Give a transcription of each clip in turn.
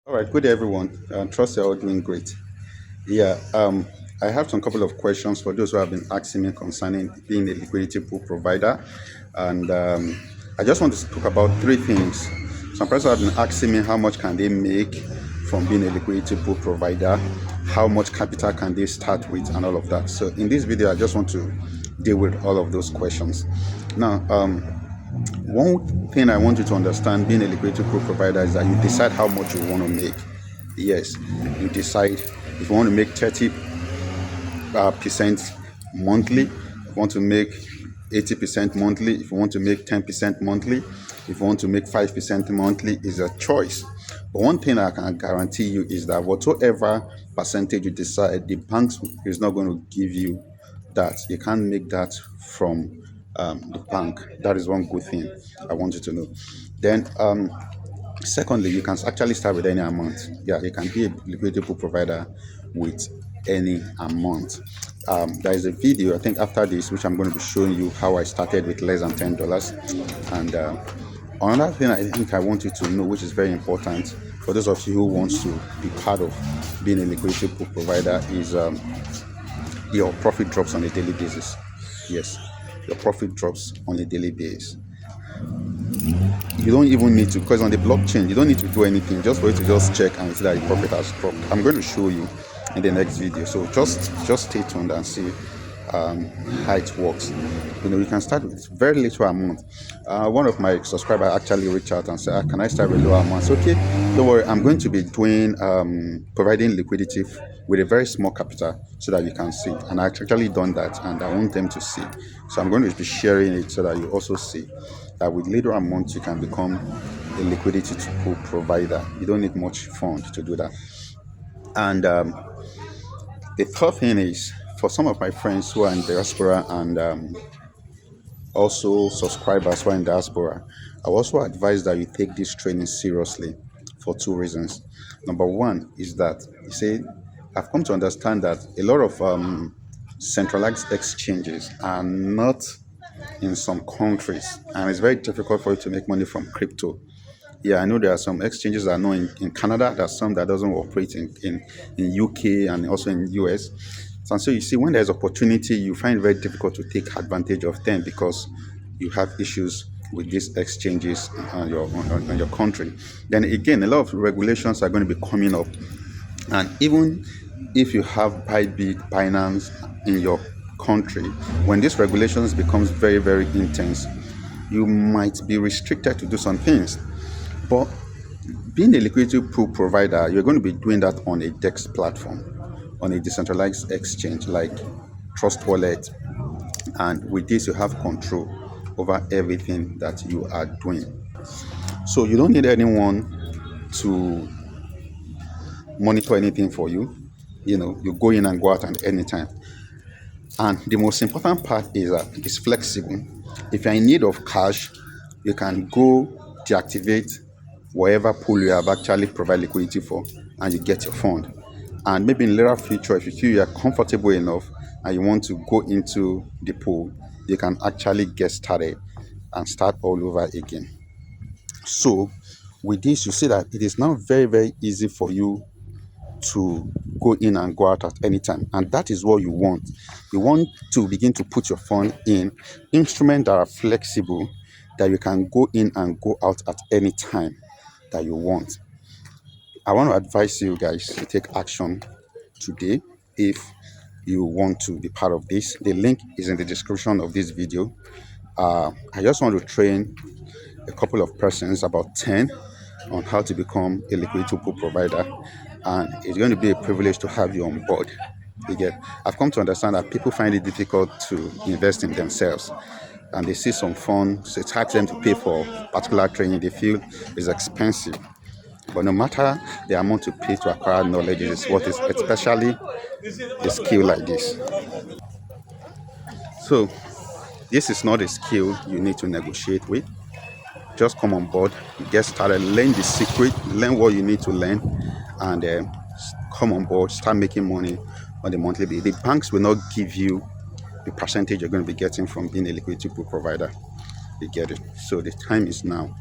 All right, good day, everyone. Trust you're all doing great. Yeah, I have some couple of questions for those who have been asking me concerning being a liquidity pool provider, and I just want to talk about three things. Some persons have been asking me how much can they make from being a liquidity pool provider, how much capital can they start with, and all of that. So in this video, I just want to deal with all of those questions. Now, one thing I want you to understand being a liquidity pool provider is that you decide how much you want to make. Yes, you decide if you want to make 30% monthly, if you want to make 80% monthly, if you want to make 10% monthly, if you want to make 5% monthly, is a choice. But one thing I can guarantee you is that whatever percentage you decide, the bank is not going to give you that. You can't make that from the bank. That is one good thing I want you to know. Then, secondly, you can actually start with any amount. Yeah, you can be a liquidity pool provider with any amount. There is a video, I think, after this, which I'm going to be showing you how I started with less than $10. And another thing I think I want you to know, which is very important for those of you who wants to be part of being a liquidity pool provider, is your profit drops on a daily basis. Yes, your profit drops on a daily basis. You don't even need to, because on the blockchain you don't need to do anything, just for you to just check and see that the profit has dropped. I'm going to show you in the next video, so just stay tuned and see how it works. You can start with very little amount. One of my subscribers actually reached out and said, can I start with low amounts? Okay, don't worry, I'm going to be doing providing liquidity with a very small capital so that you can see, and I actually done that, and I want them to see. So I'm going to be sharing it so that you also see that with little amounts you can become a liquidity pool provider. You don't need much fund to do that. And the third thing is, for some of my friends who are in diaspora and also subscribers who are in diaspora, I also advise that you take this training seriously for two reasons. Number one is that, you see, I've come to understand that a lot of centralized exchanges are not in some countries, and it's very difficult for you to make money from crypto. Yeah, I know there are some exchanges that are not in Canada. There's some that doesn't operate in UK and also in US. And so you see, when there's opportunity, you find it very difficult to take advantage of them because you have issues with these exchanges on your country. Then again, a lot of regulations are going to be coming up, and even if you have Bybit, Binance in your country, when these regulations becomes very, very intense, you might be restricted to do some things. But being a liquidity pool provider, you're going to be doing that on a DEX platform, on a decentralized exchange like Trust Wallet, and with this you have control over everything that you are doing. So you don't need anyone to monitor anything for you. You go in and go out at any time. And the most important part is that it's flexible. If you're in need of cash, you can go deactivate whatever pool you have actually provide liquidity for, and you get your fund. And maybe in later future, if you feel you are comfortable enough and you want to go into the pool, you can actually get started and start all over again. So with this, you see that it is now very, very easy for you to go in and go out at any time, and that is what you want. You want to begin to put your fund in instruments that are flexible, that you can go in and go out at any time that you want. I want to advise you guys to take action today if you want to be part of this. The link is in the description of this video. I just want to train a couple of persons, about 10, on how to become a liquidity pool provider, and it's going to be a privilege to have you on board. I've come to understand that people find it difficult to invest in themselves, and they see some funds, it's hard for them to pay for particular training. They feel it's expensive, but no matter the amount you pay to acquire knowledge, is what is, especially a skill like this. So this is not a skill you need to negotiate with. Just come on board, get started, learn the secret, learn what you need to learn, and come on board, start making money on the monthly basis. The banks will not give you the percentage you're going to be getting from being a liquidity pool provider. You get it? So the time is now.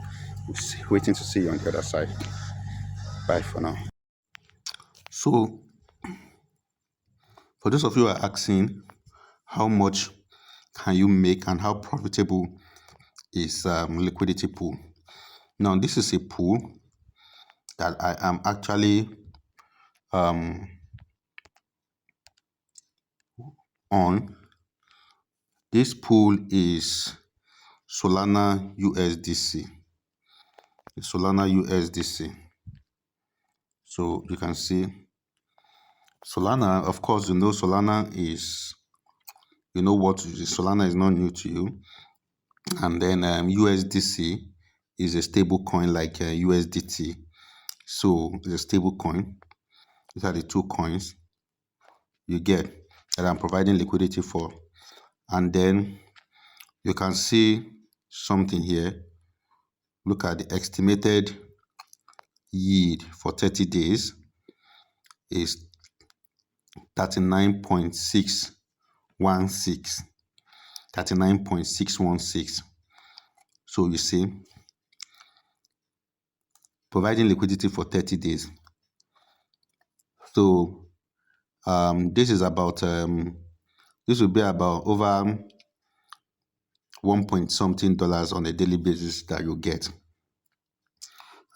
We're waiting to see you on the other side. Bye for now. So, for those of you who are asking how much can you make and how profitable is liquidity pool? Now, this is a pool that I am actually um, on. This pool is Solana USDC. Solana USDC. So you can see Solana, of course, Solana is, Solana is not new to you. And then USDC is a stable coin like USDT. So it's a stable coin. These are the two coins you get that I'm providing liquidity for. And then you can see something here. Look at the estimated yield for 30 days is 39.616. 39.616. So you see, providing liquidity for 30 days. So this is about this will be about over 1 point something dollars on a daily basis that you get.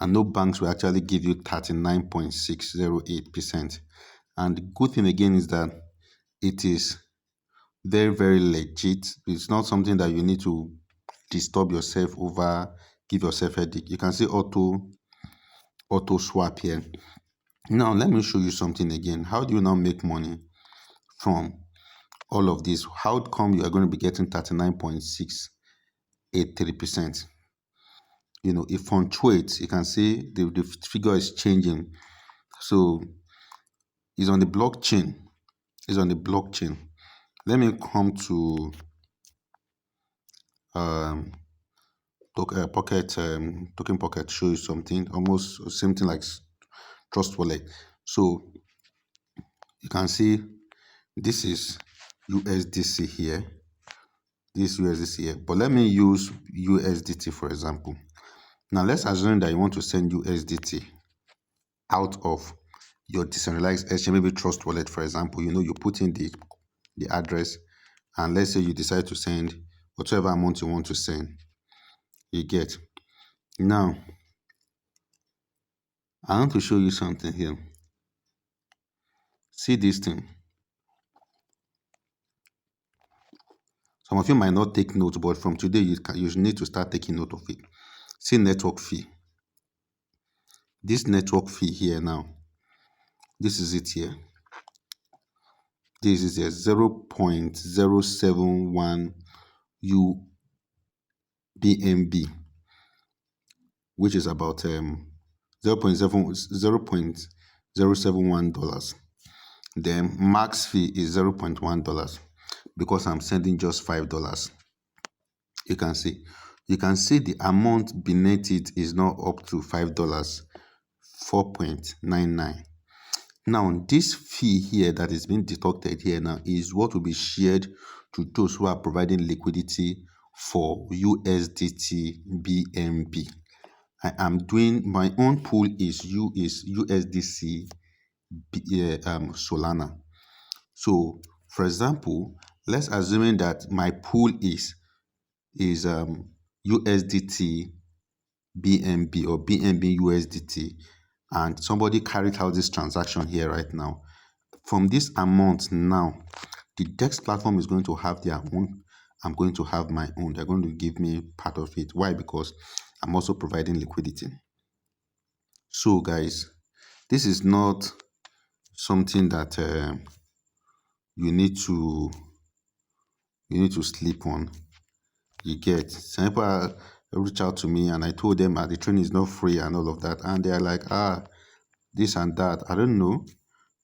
And no banks will actually give you 39.608%. And the good thing again is that it is very, very legit. It's not something that you need to disturb yourself over, give yourself a headache. You can see auto swap here. Now let me show you something again. How do you now make money from all of this? How come you are going to be getting 39.683%? It fluctuates. You can see the figure is changing. So it's on the blockchain. Let me come to token pocket, show you something almost same thing like Trust Wallet. So you can see this is USDC here. This USDC here. But let me use USDT for example. Now let's assume that you want to send USDT out of your decentralized exchange, maybe Trust Wallet for example. You put in the address, and let's say you decide to send whatever amount you want to send. You get. Now I want to show you something here. See this thing. Some of you might not take note, but from today you need to start taking note of it. See network fee. This network fee here now. This is it here. This is a 0.071 UBNB, which is about 0.071 dollars. Then max fee is $0.1 because I'm sending just $5. You can see the amount beneath it is now up to $5, 4.99. Now this fee here that is being deducted here now is what will be shared to those who are providing liquidity for USDT BNB. I am doing my own pool is USDC Solana. So for example, let's assume that my pool is USDT BNB or BNB USDT, and somebody carried out this transaction here right now. From this amount now, the DEX platform is going to have their own. I'm going to have my own. They're going to give me part of it. Why? Because I'm also providing liquidity. So guys, this is not something that you need to sleep on. You get. Some people reach out to me and I told them the training is not free and all of that, and they're like, this and that. I don't know.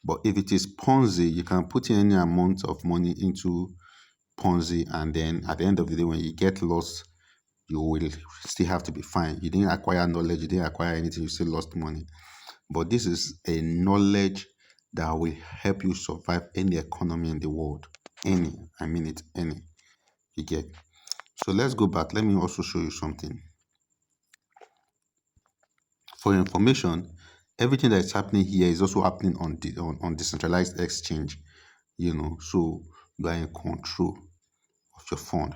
But if it is Ponzi, you can put in any amount of money into Ponzi, and then at the end of the day, when you get lost, you will still have to be fine. You didn't acquire knowledge, you didn't acquire anything, you still lost money. But this is a knowledge that will help you survive any economy in the world. Any. I mean it, any. You get. So let's go back. Let me also show you something. For your information, everything that is happening here is also happening on the on decentralized exchange, so you are in control of your fund.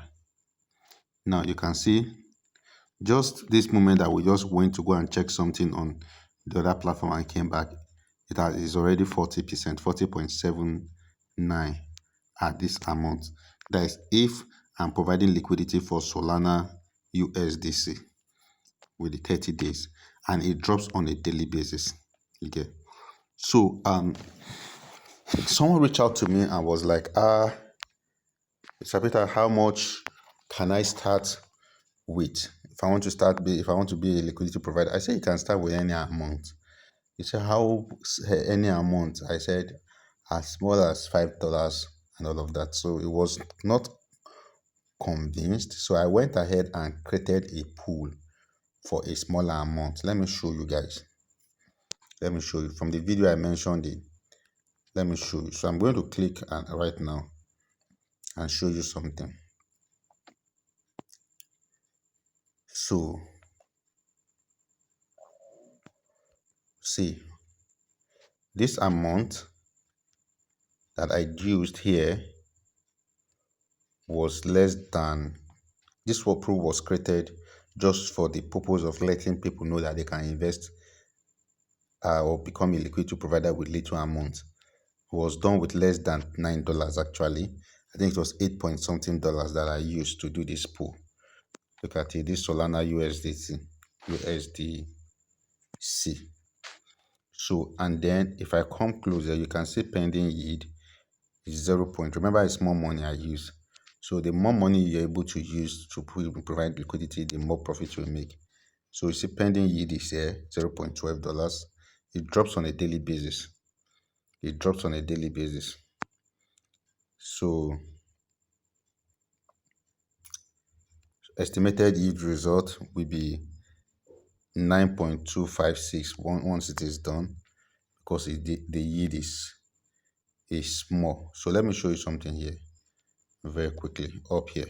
Now you can see just this moment that we just went to go and check something on the other platform and came back, is already 40%, 40.79 at this amount. That is if I'm providing liquidity for Solana USDC with the 30 days, and it drops on a daily basis. Okay. So someone reached out to me and was like, Sabita, how much can I start with if I want to if I want to be a liquidity provider? I said you can start with any amount. He said how any amount? I said as small as $5 and all of that. So it was not convinced. So I went ahead and created a pool for a smaller amount. Let me show you guys. Let me show you from the video I mentioned it. Let me show you. So I'm going to click right now and show you something. So see, this amount that I used here was less than, this pool was created just for the purpose of letting people know that they can invest or become a liquidity provider with little amount. It was done with less than $9 actually. I think it was 8 point something dollars that I used to do this pool. Look at it, this Solana USDC. So, and then if I come closer, you can see pending yield is 0 point. Remember, it's more money I use. So the more money you're able to use to provide liquidity, the more profit you make. So you see pending yield is here, $0.12. It drops on a daily basis. It drops on a daily basis. So estimated yield result will be 9.256 once it is done, because the yield is small. So let me show you something here very quickly up here.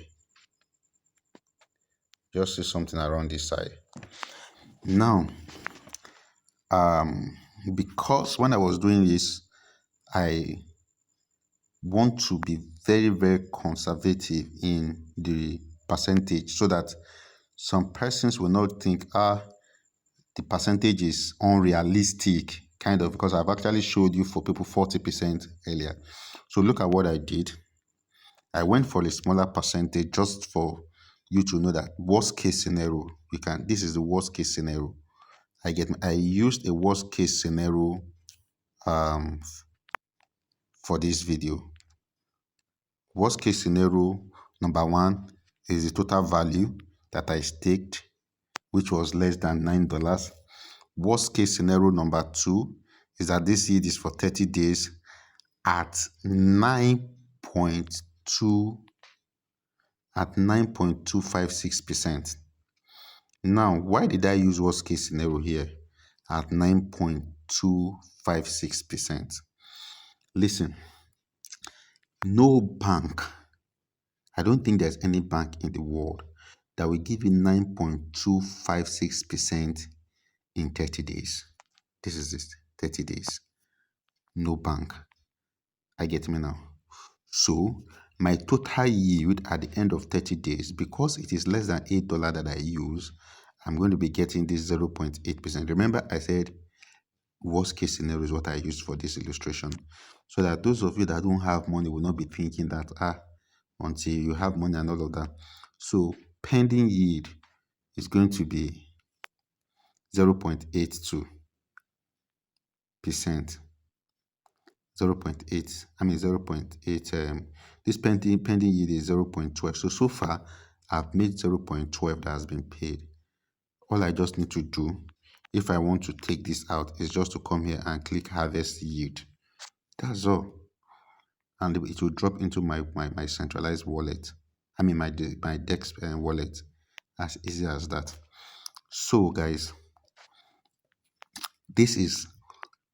Just see something around this side. Now, because when I was doing this, I want to be very, very conservative in the percentage so that some persons will not think, the percentage is unrealistic, kind of, because I've actually showed you for people 40% earlier. So look at what I did. I went for a smaller percentage just for you to know that worst case scenario, this is the worst case scenario. I used a worst case scenario for this video. Worst case scenario number one is the total value that I staked, which was less than $9. Worst case scenario number two is that this yield is for 30 days at 9.256%. Now, why did I use worst case scenario here at 9.256%? Listen, no bank, I don't think there's any bank in the world that will give you 9.256% in 30 days. This is it, 30 days. No bank. I get me now. So my total yield at the end of 30 days, because it is less than $8 that I use, I'm going to be getting this 0.8%. Remember, I said worst case scenario is what I used for this illustration, so that those of you that don't have money will not be thinking that until you have money and all of that. So pending yield is going to be 0.82%. 0.8, I mean 0.8, this pending yield is 0.12. So far I've made 0.12 that has been paid. All I just need to do, if I want to take this out, is just to come here and click harvest yield. That's all. And it will drop into my centralized wallet. I mean my DEX wallet. As easy as that. So guys, this is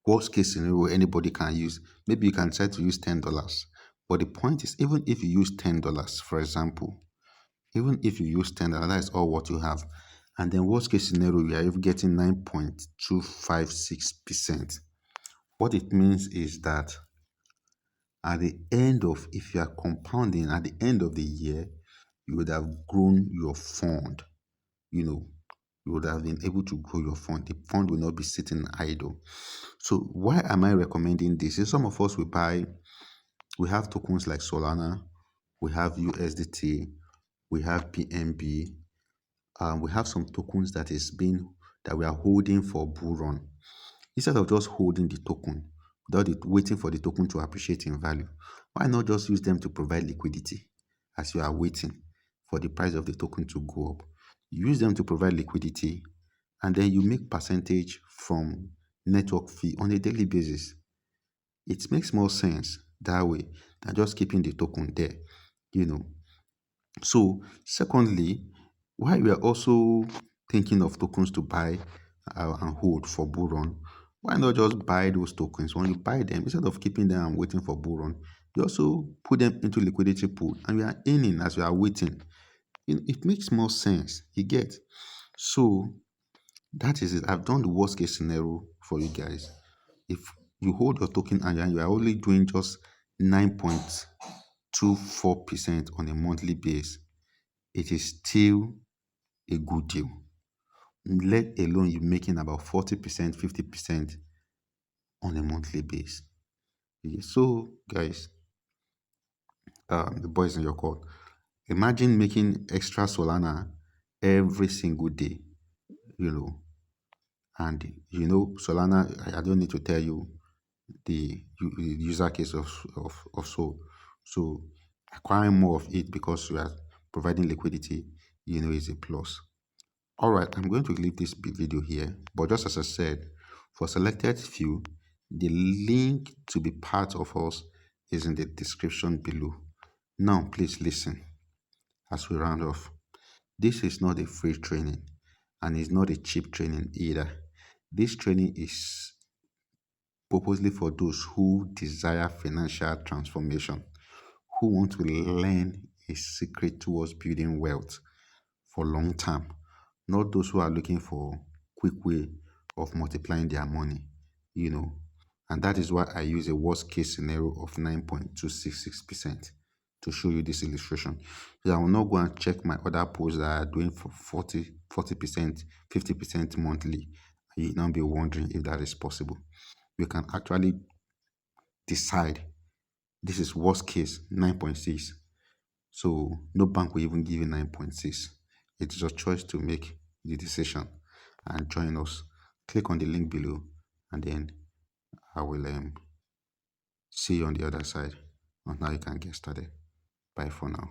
worst case scenario anybody can use. Maybe you can try to use $10. But the point is, even if you use $10, for example, even if you use $10, that is all what you have. And then worst case scenario, we are even getting 9.256%. What it means is that at the end of, if you are compounding, at the end of the year, you would have grown your fund. You know, you would have been able to grow your fund. The fund will not be sitting idle. So why am I recommending this? Is some of us we have tokens like Solana, we have USDT, we have PNB, we have some tokens that we are holding for bull run. Instead of just holding the token without waiting for the token to appreciate in value, why not just use them to provide liquidity as you are waiting for the price of the token to go up? You use them to provide liquidity, and then you make percentage from network fee on a daily basis. It makes more sense that way than just keeping the token there, you know. So, secondly, while we are also thinking of tokens to buy and hold for bull run, why not just buy those tokens? When you buy them, instead of keeping them and waiting for bull run, you also put them into liquidity pool and you are earning as you are waiting. It makes more sense. You get. So that is it. I've done the worst case scenario for you guys. If you hold your token and you are only doing just 9.24% on a monthly base, it is still a good deal. Let alone you making about 40%, 50% on a monthly base. Yeah, so, guys, the boys in your court, imagine making extra Solana every single day, you know, and Solana, I don't need to tell you the user case of Sol. So acquiring more of it because you are providing liquidity, is a plus. All right, I'm going to leave this video here, but just as I said, for selected few, the link to be part of us is in the description below. Now, please listen as we round off. This is not a free training and it's not a cheap training either. This training is purposely for those who desire financial transformation, who want to learn a secret towards building wealth for long term, not those who are looking for quick way of multiplying their money, you know. And that is why I use a worst case scenario of 9.266% to show you this illustration. So I will not go and check my other posts that are doing for 40%, 50% monthly. You will not be wondering if that is possible. You can actually decide this is worst case 9.6. So no bank will even give you 9.6. It's your choice to make the decision and join us. Click on the link below and then I will see you on the other side. And now you can get started. Bye for now.